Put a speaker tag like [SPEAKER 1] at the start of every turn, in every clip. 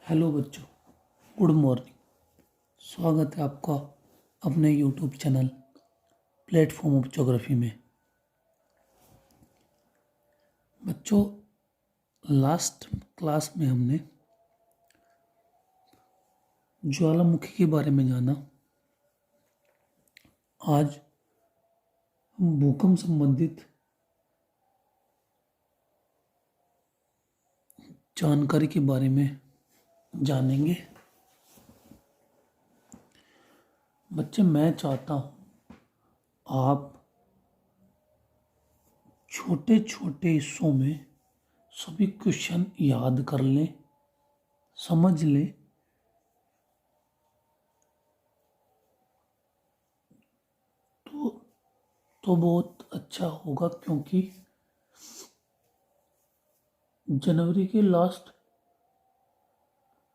[SPEAKER 1] Hello बच्चों, good morning. स्वागत है आपका अपने YouTube channel platform of geography में। बच्चों, लास्ट क्लास में हमने ज्वालामुखी के बारे में जाना। आज हम भूकंप संबंधित जानकारी के बारे में जानेंगे। बच्चे, मैं चाहता हूँ आप छोटे छोटे हिस्सों में सभी क्वेश्चन याद कर लें, समझ लें, तो बहुत अच्छा होगा, क्योंकि जनवरी के लास्ट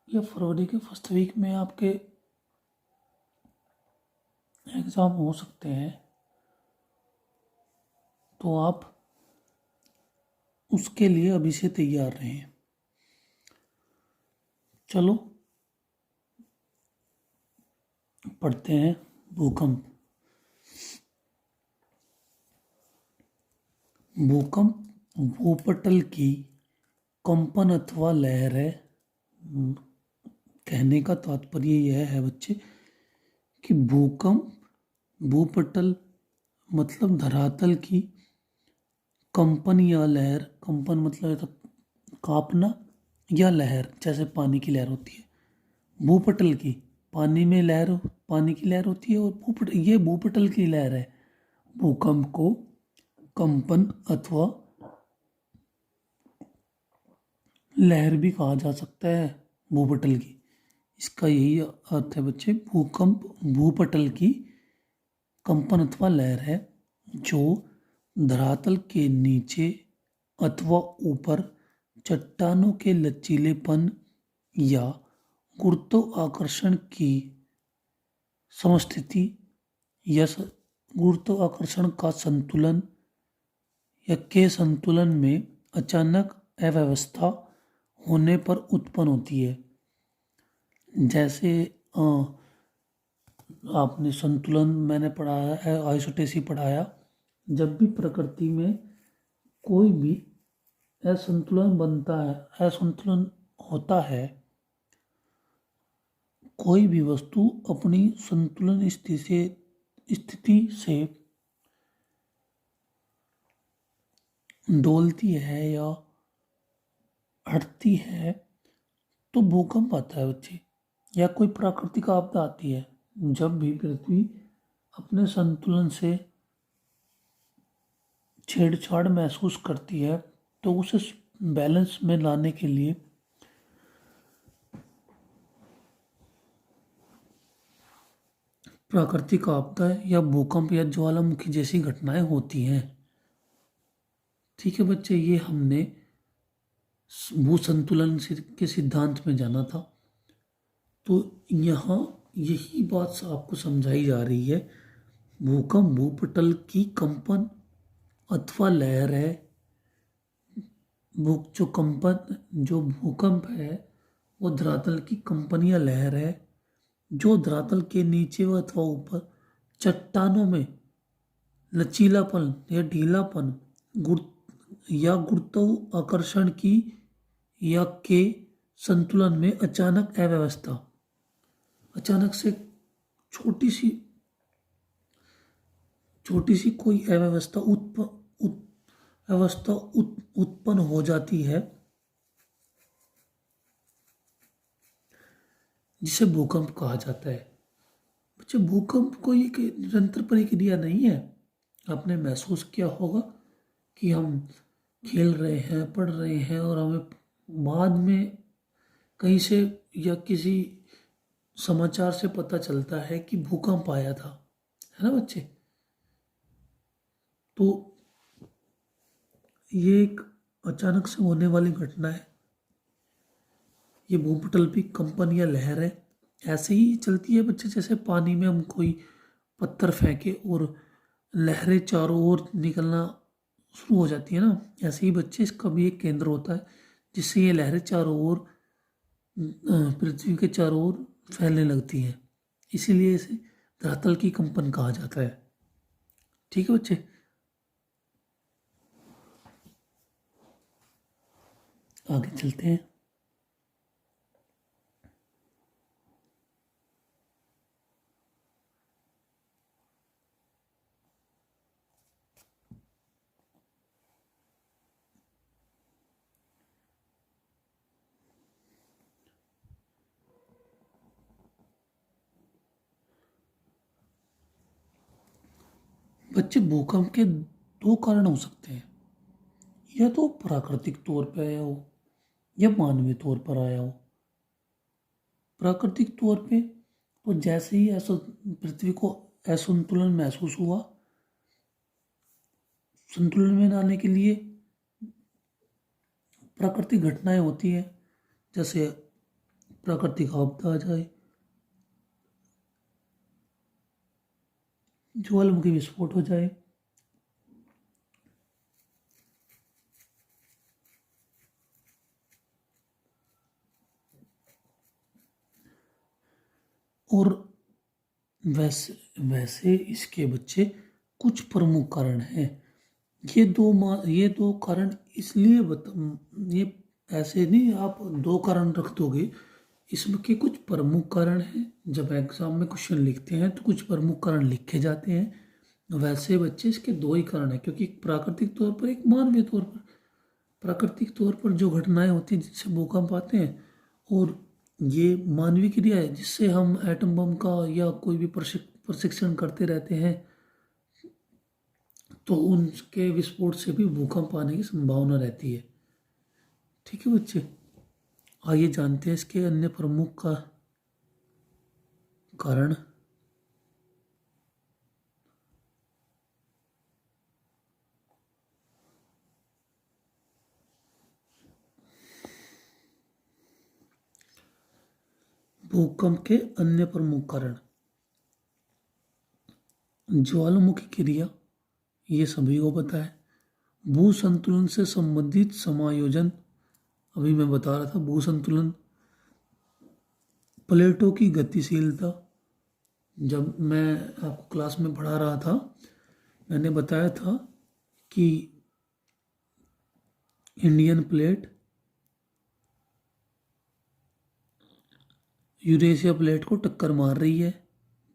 [SPEAKER 1] या फरवरी के फर्स्ट वीक में आपके एग्ज़ाम हो सकते हैं। तो आप उसके लिए अभी से तैयार रहें। चलो पढ़ते हैं। भूकंप भूकंप भूपटल की कंपन अथवा लहर है। कहने का तात्पर्य यह है बच्चे कि भूकंप भूपटल मतलब धरातल की कंपन या लहर। कंपन मतलब कांपना, या लहर जैसे पानी की लहर होती है। भूपटल की पानी में लहर, पानी की लहर होती है, और ये भूपटल की लहर है। भूकंप को कंपन अथवा लहर भी कहा जा सकता है भूपटल की। इसका यही अर्थ है बच्चे, भूकंप भूपटल की कंपन अथवा लहर है जो धरातल के नीचे अथवा ऊपर चट्टानों के लचीलेपन या गुरुत्वाकर्षण की समस्थिति या गुरुत्वाकर्षण का संतुलन या के संतुलन में अचानक अव्यवस्था होने पर उत्पन्न होती है। जैसे आपने संतुलन मैंने पढ़ाया है, आइसोटेसी पढ़ाया। जब भी प्रकृति में कोई भी असंतुलन बनता है, असंतुलन होता है, कोई भी वस्तु अपनी संतुलन स्थिति से डोलती है या हटती है तो भूकंप आता है बच्चे, या कोई प्राकृतिक आपदा आती है। जब भी पृथ्वी अपने संतुलन से छेड़छाड़ महसूस करती है तो उसे बैलेंस में लाने के लिए प्राकृतिक आपदा या भूकंप या ज्वालामुखी जैसी घटनाएं होती हैं। ठीक है बच्चे, ये हमने भू संतुलन के सिद्धांत में जाना था। तो यहाँ यही बात आपको समझाई जा रही है। भूकंप भूपटल की कंपन अथवा लहर है। जो भूकंप है वो धरातल की कंपन या लहर है जो धरातल के नीचे व अथवा ऊपर चट्टानों में लचीलापन या ढीलापन या गुरुत्वाकर्षण की या के संतुलन में अचानक अव्यवस्था, अचानक से छोटी सी कोई अव्यवस्था उत्पन्न हो जाती है, जिसे भूकंप कहा जाता है। बच्चे, भूकंप कोई एक निरंतर प्रक्रिया नहीं है। आपने महसूस किया होगा कि हम खेल रहे हैं, पढ़ रहे हैं, और हमें बाद में कहीं से या किसी समाचार से पता चलता है कि भूकंप आया था, है ना बच्चे। तो ये एक अचानक से होने वाली घटना है। ये भूपटल की कंपन या लहर है। ऐसे ही चलती है बच्चे, जैसे पानी में हम कोई पत्थर फेंके और लहरें चारों ओर निकलना शुरू हो जाती है ना। ऐसे ही बच्चे, इसका भी एक केंद्र होता है जिससे ये लहरें चारों ओर पृथ्वी के चारों ओर फैलने लगती हैं। इसीलिए इसे धरातल की कंपन कहा जाता है। ठीक है बच्चे, आगे चलते हैं। बच्चे, भूकंप के दो कारण हो सकते हैं। या तो प्राकृतिक तौर पर आया हो या मानवीय तौर पर आया हो। प्राकृतिक तौर पे तो जैसे ही ऐसा पृथ्वी को असंतुलन महसूस हुआ, संतुलन में लाने के लिए प्राकृतिक घटनाएं होती हैं, जैसे प्राकृतिक आपदा आ जाए, ज्वालामुखी विस्फोट हो जाए, और वैसे वैसे इसके बच्चे कुछ प्रमुख कारण हैं। ये दो कारण इसलिए ये ऐसे नहीं आप दो कारण रख दोगे। इसमें के कुछ प्रमुख कारण हैं। जब एग्जाम में क्वेश्चन लिखते हैं तो कुछ प्रमुख कारण लिखे जाते हैं। वैसे बच्चे इसके दो ही कारण हैं, क्योंकि एक प्राकृतिक तौर पर, एक मानवीय तौर पर। प्राकृतिक तौर पर जो घटनाएं होती हैं जिससे भूकंप आते हैं, और ये मानवीय क्रिया है जिससे हम एटम बम का या कोई भी प्रशिक्षण करते रहते हैं, तो उनके विस्फोट से भी भूकंप आने की संभावना रहती है। ठीक है बच्चे, आइए जानते हैं इसके अन्य प्रमुख का कारण। भूकंप के अन्य प्रमुख कारण, ज्वालामुखी क्रिया, ये सभी को पता है। भू संतुलन से संबंधित समायोजन, अभी मैं बता रहा था भू संतुलन। प्लेटों की गतिशीलता, जब मैं आपको क्लास में पढ़ा रहा था मैंने बताया था कि इंडियन प्लेट यूरेशिया प्लेट को टक्कर मार रही है,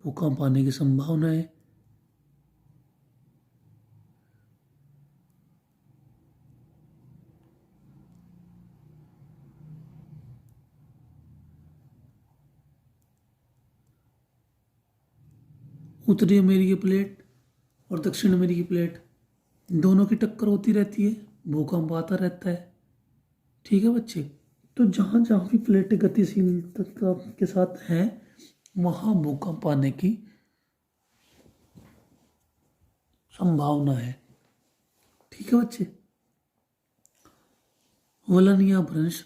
[SPEAKER 1] भूकंप आने की संभावना है। उत्तरी अमेरिकी प्लेट और दक्षिण अमेरिकी प्लेट दोनों की टक्कर होती रहती है, भूकंप आता रहता है। ठीक है बच्चे, तो जहाँ जहाँ भी प्लेटें गतिशीलता के साथ हैं वहाँ भूकंप आने की संभावना है। ठीक है बच्चे, वलन या भ्रंश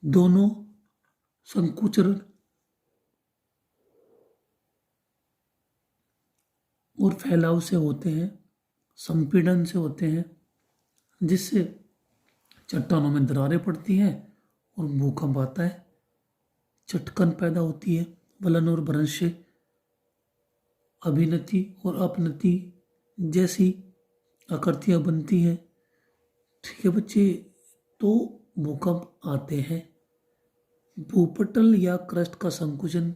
[SPEAKER 1] दोनों संकुचन और फैलाव से होते हैं, संपीड़न से होते हैं, जिससे चट्टानों में दरारें पड़ती हैं और भूकंप आता है, चटकन पैदा होती है। वलन और भ्रंश से अभिनति और अपनति जैसी आकृतियाँ बनती हैं। ठीक है बच्चे, तो भूकंप आते हैं। भूपटल या क्रस्ट का संकुचन,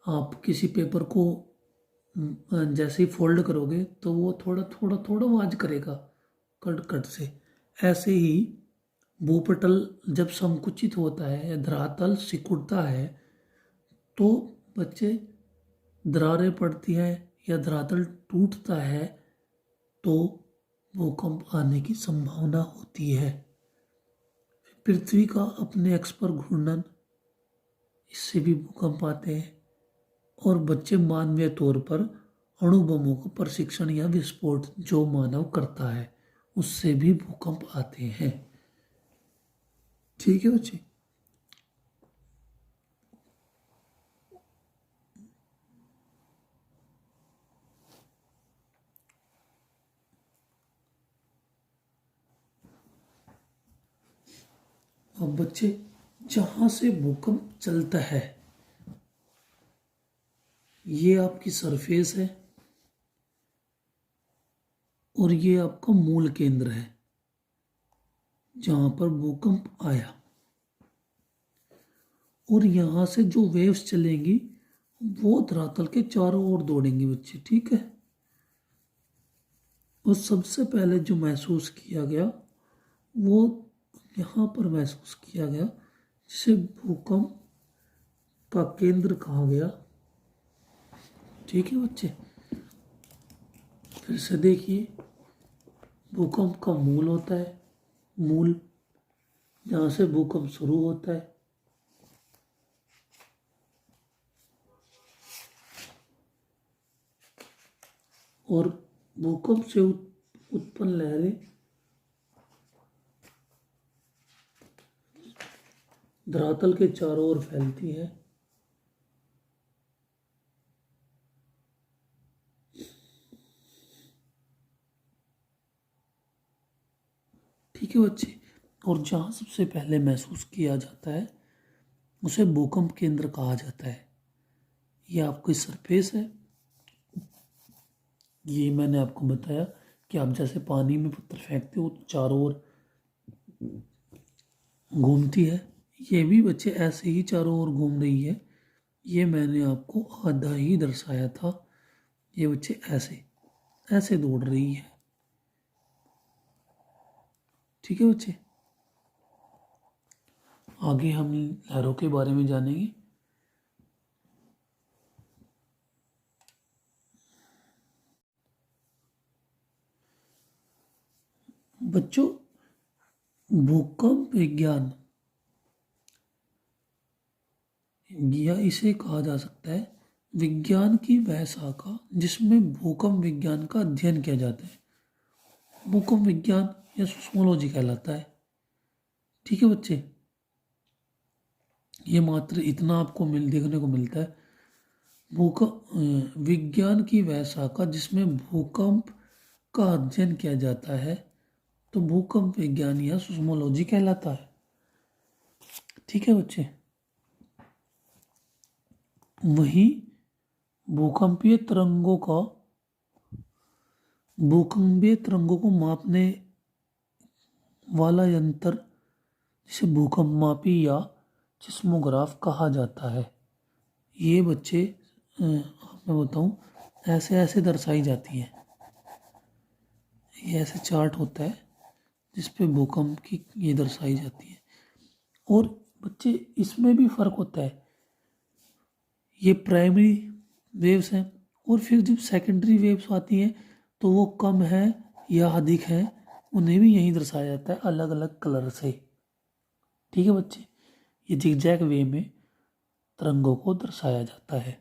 [SPEAKER 1] आप किसी पेपर को जैसे ही फोल्ड करोगे तो वो थोड़ा थोड़ा थोड़ा आवाज करेगा कट कट से। ऐसे ही भूपटल जब संकुचित होता है या धरातल सिकुड़ता है तो बच्चे दरारें पड़ती हैं या धरातल टूटता है तो भूकंप आने की संभावना होती है। पृथ्वी का अपने अक्ष पर घूर्णन, इससे भी भूकंप आते हैं। और बच्चे मानवीय तौर पर अणुबमों का प्रशिक्षण या विस्फोट जो मानव करता है उससे भी भूकंप आते हैं। ठीक है बच्चे, अब बच्चे, जहां से भूकंप चलता है ये आपकी सरफेस है और ये आपका मूल केंद्र है जहां पर भूकंप आया। और यहां से जो वेव्स चलेंगी वो धरातल के चारों ओर दौड़ेंगी बच्चे, ठीक है। और सबसे पहले जो महसूस किया गया वो यहाँ पर महसूस किया गया, जिसे भूकंप का केंद्र कहा गया, ठीक है बच्चे। फिर से देखिए, भूकंप का मूल होता है, मूल जहाँ से भूकंप शुरू होता है, और भूकंप से उत्पन्न लहरें धरातल के चारों ओर फैलती है। ठीक है बच्चे। और जहाँ सबसे पहले महसूस किया जाता है उसे भूकंप केंद्र कहा जाता है। यह आपकी सरफेस है। ये मैंने आपको बताया कि आप जैसे पानी में पत्थर फेंकते हो तो चारों ओर घूमती है, ये भी बच्चे ऐसे ही चारों ओर घूम रही है। ये मैंने आपको आधा ही दर्शाया था। ये बच्चे ऐसे ऐसे दौड़ रही है, ठीक है बच्चे। आगे हम लहरों के बारे में जानेंगे। बच्चों, भूकंप विज्ञान या इसे कहा जा सकता है विज्ञान की वह शाखा जिसमें भूकंप विज्ञान का अध्ययन किया जाता है। भूकंप विज्ञान या सिस्मोलॉजी कहलाता है, ठीक है बच्चे। ये मात्र इतना आपको देखने को मिलता है। भूकंप विज्ञान की वह शाखा जिसमें भूकंप का अध्ययन किया जाता है तो भूकंप विज्ञान या सिस्मोलॉजी कहलाता है, ठीक है बच्चे। वहीं भूकंपीय तरंगों को मापने वाला यंत्र जिसे भूकंप मापी या सिस्मोग्राफ कहा जाता है। ये बच्चे मैं बताऊं ऐसे ऐसे दर्शाई जाती है। ये ऐसे चार्ट होता है जिस पे भूकंप की ये दर्शाई जाती है। और बच्चे इसमें भी फर्क होता है। ये प्राइमरी वेव्स हैं और फिर जब सेकेंडरी वेव्स आती हैं तो वो कम है या अधिक है, उन्हें भी यहीं दर्शाया जाता है अलग अलग कलर से, ठीक है बच्चे। ये जिगजैग वे में तरंगों को दर्शाया जाता है।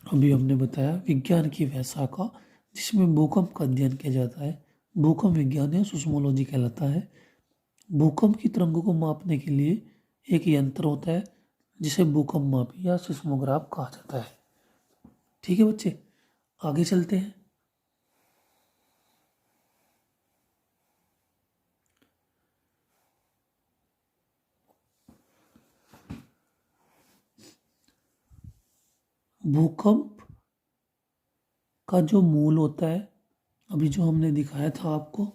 [SPEAKER 1] अभी हमने बताया विज्ञान की वह शाखा जिसमें भूकंप का अध्ययन किया जाता है भूकंप विज्ञान या सिस्मोलॉजी कहलाता है। भूकंप की तरंगों को मापने के लिए एक यंत्र होता है जिसे भूकंप मापी या सिस्मोग्राफ कहा जाता है, ठीक है बच्चे। आगे चलते हैं। भूकंप का जो मूल होता है, अभी जो हमने दिखाया था आपको,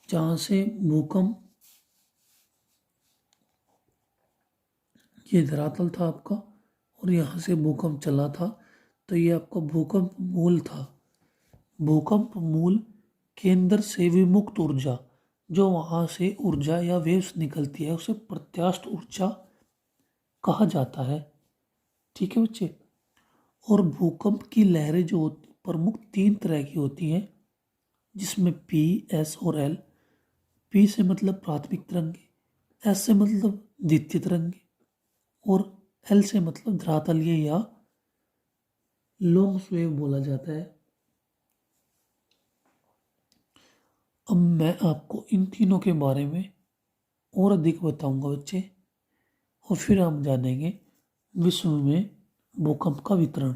[SPEAKER 1] जहाँ से भूकंप, ये धरातल था आपका और यहाँ से भूकंप चला था, तो ये आपका भूकंप मूल था। भूकंप मूल केंद्र से विमुक्त ऊर्जा, जो वहाँ से ऊर्जा या वेव्स निकलती है उसे प्रत्यास्थ ऊर्जा कहा जाता है, ठीक है बच्चे। और भूकंप की लहरें जो प्रमुख 3 तरह की होती हैं, जिसमें पी, एस और एल। पी से मतलब प्राथमिक तरंगे, एस से मतलब द्वितीय तरंगे और एल से मतलब धरातलीय या लॉन्ग वेव बोला जाता है। अब मैं आपको इन तीनों के बारे में और अधिक बताऊंगा बच्चे, और फिर हम जानेंगे विश्व में भूकंप का वितरण।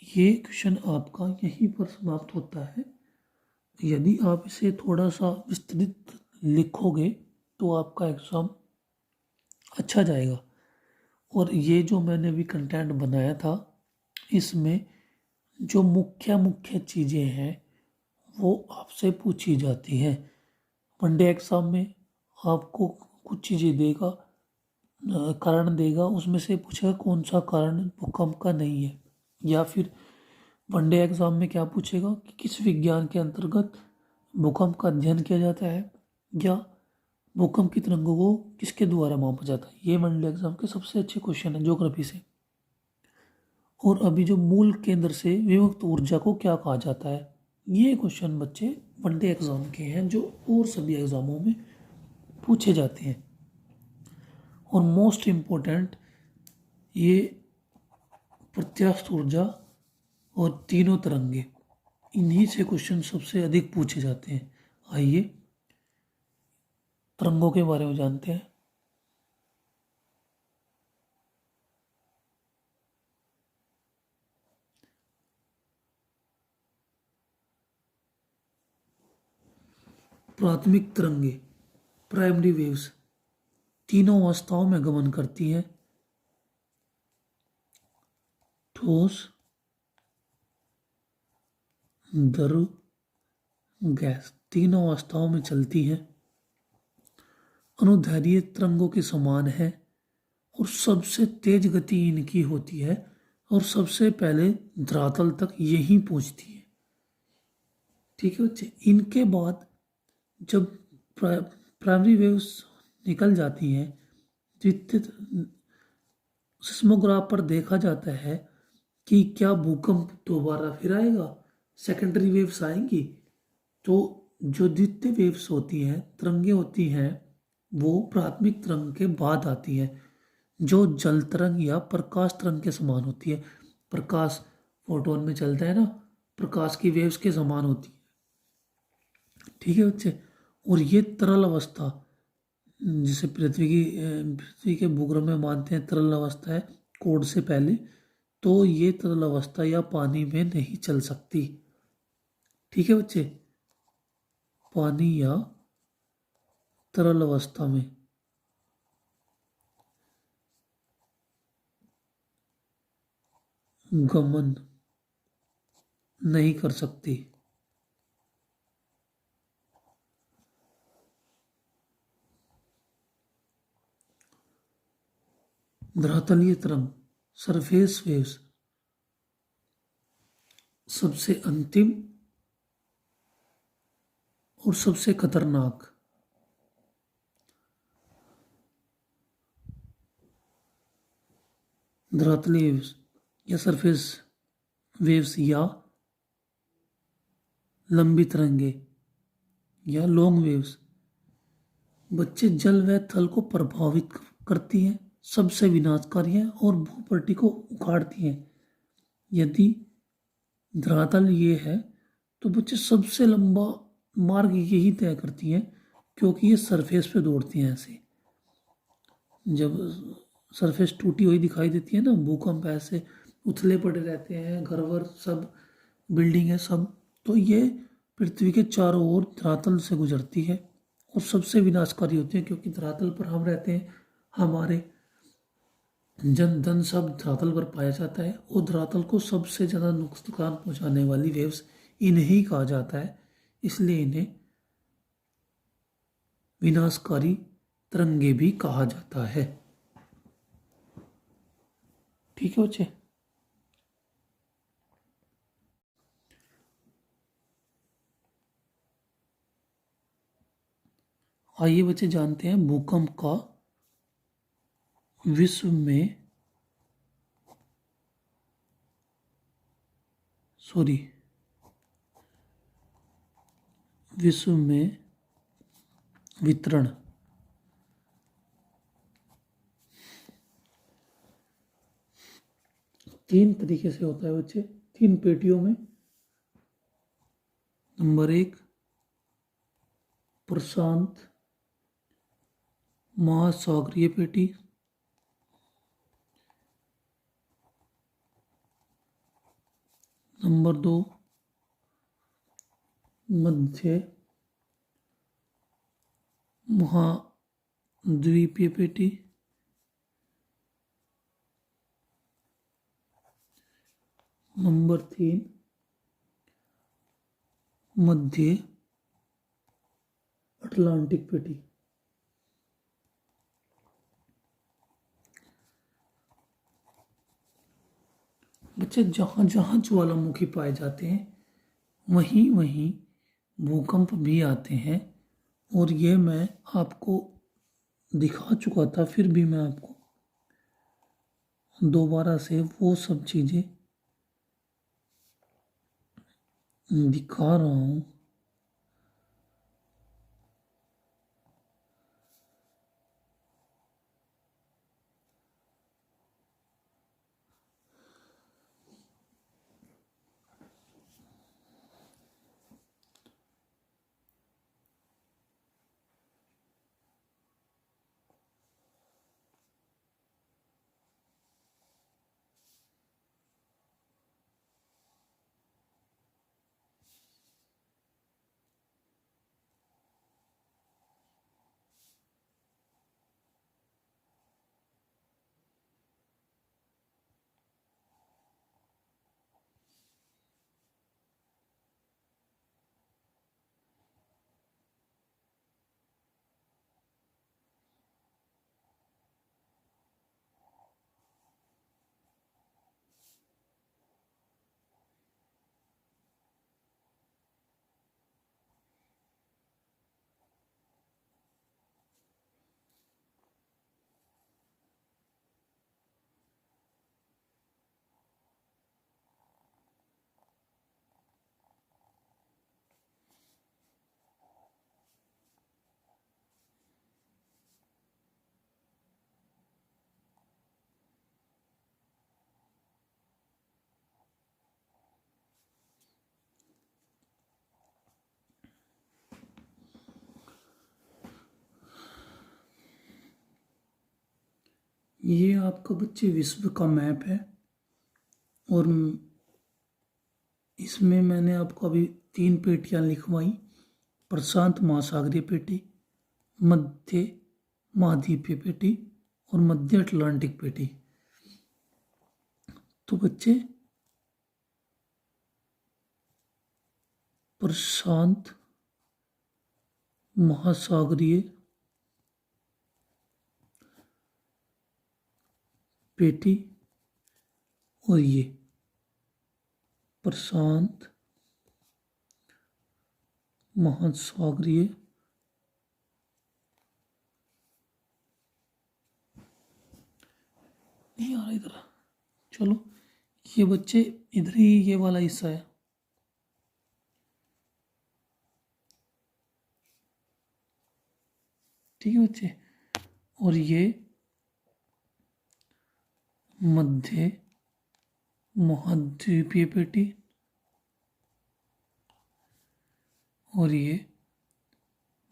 [SPEAKER 1] ये क्वेश्चन आपका यहीं पर समाप्त होता है। यदि आप इसे थोड़ा सा विस्तृत लिखोगे तो आपका एग्ज़ाम अच्छा जाएगा। और ये जो मैंने अभी कंटेंट बनाया था, इसमें जो मुख्य मुख्य चीज़ें हैं वो आपसे पूछी जाती हैं। वनडे एग्ज़ाम में आपको कुछ चीज़ें देगा, कारण देगा, उसमें से पूछेगा कौन सा कारण भूकंप का नहीं है। या फिर वनडे एग्ज़ाम में क्या पूछेगा कि किस विज्ञान के अंतर्गत भूकंप का अध्ययन किया जाता है, या भूकंप की तरंगों को किसके द्वारा मापा जाता है। ये वनडे एग्ज़ाम के सबसे अच्छे क्वेश्चन है ज्योग्राफी से। और अभी जो मूल केंद्र से विमुक्त ऊर्जा को क्या कहा जाता है, ये क्वेश्चन बच्चे वनडे एग्ज़ाम के हैं जो और सभी एग्ज़ामों में पूछे जाते हैं। और मोस्ट इम्पोर्टेंट ये प्रत्यास्थ ऊर्जा और तीनों तरंगे, इन्हीं से क्वेश्चन सबसे अधिक पूछे जाते हैं। आइए तरंगों के बारे में जानते हैं। प्राथमिक तरंगे, प्राइमरी वेव्स, तीनों अवस्थाओं में गमन करती हैं। ठोस, द्रव, गैस, तीनों अवस्थाओं में चलती हैं। अनुदैर्ध्य तरंगों के समान है और सबसे तेज गति इनकी होती है और सबसे पहले धरातल तक यही पहुंचती है। ठीक है बच्चे। इनके बाद जब प्राइमरी वेव्स निकल जाती हैं, द्वितीय सिस्मोग्राफ पर देखा जाता है कि क्या भूकंप दोबारा फिर आएगा, सेकेंडरी वेव्स आएंगी। तो जो द्वितीय वेव्स होती हैं, तरंगे होती हैं, वो प्राथमिक तरंग के बाद आती हैं, जो जल तरंग या प्रकाश तरंग के समान होती है। प्रकाश फोटोन में चलता है ना, प्रकाश की वेव्स के समान होती है। ठीक है बच्चे। और ये तरल अवस्था, जिसे पृथ्वी के भूगर्भ में मानते हैं तरल अवस्था है कोड से पहले, तो ये तरल अवस्था या पानी में नहीं चल सकती। ठीक है बच्चे। पानी या तरल अवस्था में गमन नहीं कर सकती। धरातलीय तरंग, सरफेस वेव्स, सबसे अंतिम और सबसे खतरनाक। धरातलीय वेव्स या सरफेस वेव्स या लंबी तरंगे या लॉन्ग वेव्स, बच्चे जल व थल को प्रभावित करती हैं, सबसे विनाशकारी हैं और भूपट्टी को उखाड़ती हैं। यदि धरातल ये है तो बच्चे सबसे लंबा मार्ग यही तय करती हैं, क्योंकि ये सरफेस पे दौड़ती हैं। ऐसे जब सरफेस टूटी हुई दिखाई देती है ना, भूकंप ऐसे उथले पड़े रहते हैं, घर वर सब, बिल्डिंग है सब, तो ये पृथ्वी के चारों ओर धरातल से गुजरती है और सबसे विनाशकारी होती है, क्योंकि धरातल पर हम रहते हैं, हमारे जन धन सब धरातल पर पाया जाता है। और धरातल को सबसे ज़्यादा नुकसान पहुंचाने वाली वेव्स इन्हें कहा जाता है, इसलिए इन्हें विनाशकारी तरंगे भी कहा जाता है। ठीक है बच्चे। आइए बच्चे जानते हैं भूकंप का विश्व में, विश्व में वितरण। तीन तरीके से होता है बच्चे, तीन पेटियों में। नंबर एक, प्रशांत महासागरीय पेटी। नंबर दो, मध्य महाद्वीपीय पेटी, नंबर 3 मध्य अटलांटिक पेटी। बच्चे जहाँ जहाँ ज्वालामुखी पाए जाते हैं वहीं वहीं भूकंप भी आते हैं, और ये मैं आपको दिखा चुका था, फिर भी मैं आपको दोबारा से वो सब चीज़ें दिखा रहा हूँ। ये आपका बच्चे विश्व का मैप है, और इसमें मैंने आपको अभी 3 पेटियां लिखवाई। प्रशांत महासागरीय पेटी, मध्य महाद्वीपीय पेटी और मध्य अटलांटिक पेटी। तो बच्चे प्रशांत महासागरीय पेटी और ये प्रशांत महासागरीय नहीं आ रहा इधर, चलो ये बच्चे इधर ही ये वाला हिस्सा है। ठीक है बच्चे, और ये मध्य महाद्वीपीय पेटी और ये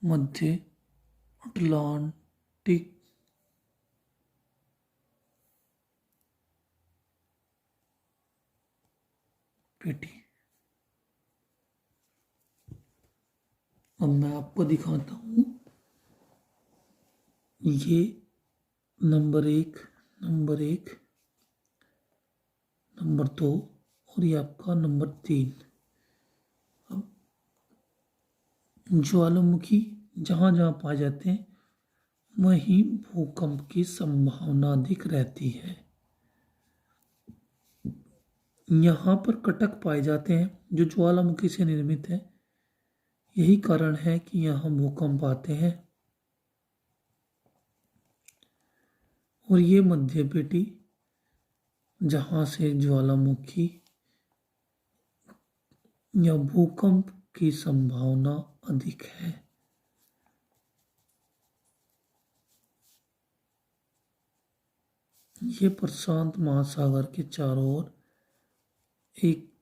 [SPEAKER 1] मध्य अटलांटिक पेटी। अब मैं आपको दिखाता हूँ, ये नंबर 1, नंबर 1, नंबर 2 और ये आपका नंबर 3। अब ज्वालामुखी जहाँ जहाँ पाए जाते हैं वहीं भूकंप की संभावना अधिक रहती है। यहाँ पर कटक पाए जाते हैं जो ज्वालामुखी से निर्मित है, यही कारण है कि यहाँ भूकंप आते हैं। और ये मध्य पेटी जहाँ से ज्वालामुखी या भूकंप की संभावना अधिक है। ये प्रशांत महासागर के चारों ओर एक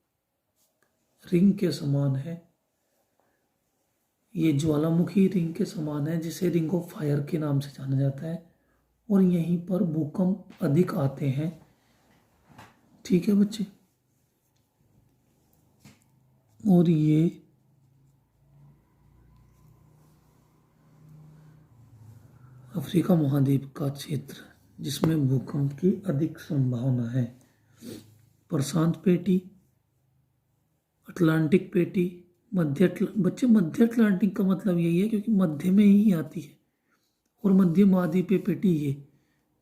[SPEAKER 1] रिंग के समान है। ये ज्वालामुखी रिंग के समान है जिसे रिंग ऑफ फायर के नाम से जाना जाता है, और यहीं पर भूकंप अधिक आते हैं। ठीक है बच्चे, और ये अफ्रीका महाद्वीप का क्षेत्र जिसमें भूकंप की अधिक संभावना है। प्रशांत पेटी, अटलांटिक पेटी, बच्चे मध्य अटलांटिक का मतलब यही है क्योंकि मध्य में ही आती है, और मध्य महाद्वीपीय पेटी ये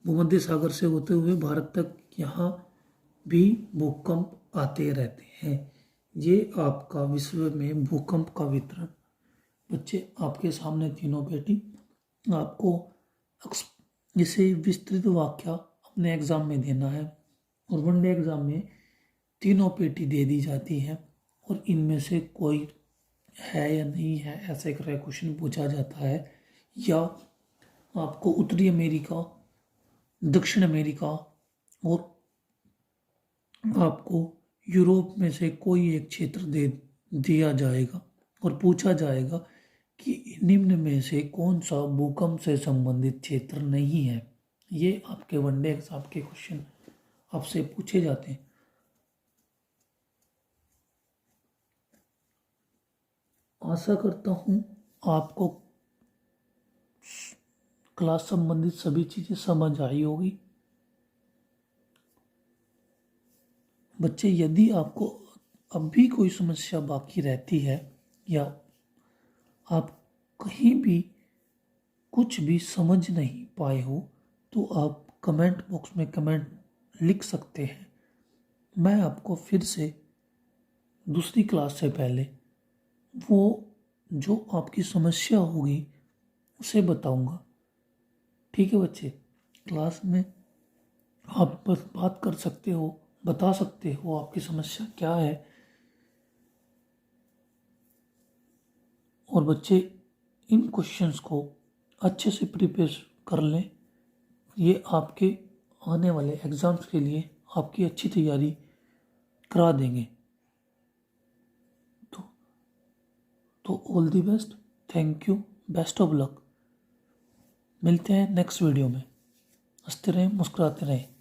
[SPEAKER 1] भूमध्य सागर से होते हुए भारत तक यहाँ भी भूकंप आते रहते हैं। ये आपका विश्व में भूकंप का वितरण। बच्चे आपके सामने तीनों पेटी, आपको इसे विस्तृत व्याख्या अपने एग्जाम में देना है, और वनडे एग्जाम में तीनों पेटी दे दी जाती है और इनमें से कोई है या नहीं है ऐसा एक क्वेश्चन पूछा जाता है, या आपको उत्तरी अमेरिका, दक्षिण अमेरिका और आपको यूरोप में से कोई एक क्षेत्र दे दिया जाएगा और पूछा जाएगा कि निम्न में से कौन सा भूकंप से संबंधित क्षेत्र नहीं है। ये आपके वनडे एग्जाम के क्वेश्चन आपसे पूछे जाते हैं। आशा करता हूँ आपको क्लास संबंधित सभी चीज़ें समझ आई होगी। बच्चे, यदि आपको अब भी कोई समस्या बाकी रहती है या आप कहीं भी कुछ भी समझ नहीं पाए हो तो आप कमेंट बॉक्स में कमेंट लिख सकते हैं। मैं आपको फिर से दूसरी क्लास से पहले वो जो आपकी समस्या होगी उसे बताऊंगा। ठीक है बच्चे, क्लास में आप बस बात कर सकते हो, बता सकते हो आपकी समस्या क्या है। और बच्चे, इन क्वेश्चंस को अच्छे से प्रिपेयर कर लें, ये आपके आने वाले एग्ज़ाम्स के लिए आपकी अच्छी तैयारी करा देंगे। तो all the best, thank you, best of luck. मिलते हैं नेक्स्ट वीडियो में। हंसते रहें, मुस्कुराते रहें।